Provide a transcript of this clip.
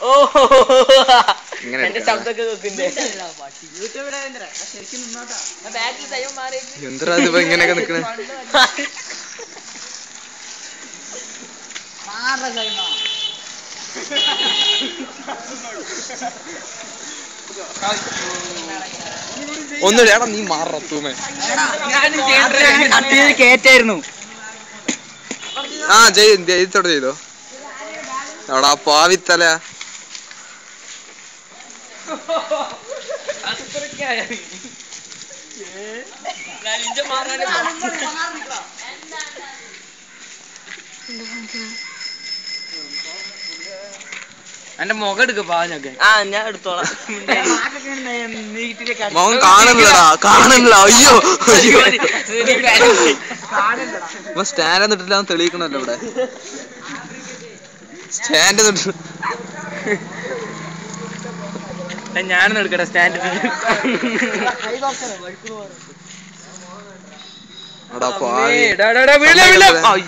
ഓ എന്റെ ശബ്ദമൊക്കെ കേൾക്കുന്നേ എന്താ ഇങ്ങനെയൊക്കെ നിക്കണേ ഒന്നുമില്ല നീ മാറത്തൂമേ കേറ്റായിരുന്നു ആ ജയിത്തോടെ ചെയ്തോ എടാ പാവിത്തല എന്റെ മുഖം എടുക്കപ്പാ ഞാൻ എടുത്തോളാം മുഖം കാണുന്നില്ലടാ കാണുന്നില്ല അയ്യോ സ്റ്റാൻഡ് എന്നിട്ടില്ല തെളിയിക്കണല്ലോ ഇവിടെ സ്റ്റാൻഡ് ഞാനൊന്നും എടുക്കട്ടെ സ്റ്റാൻഡ് എടാ പാവി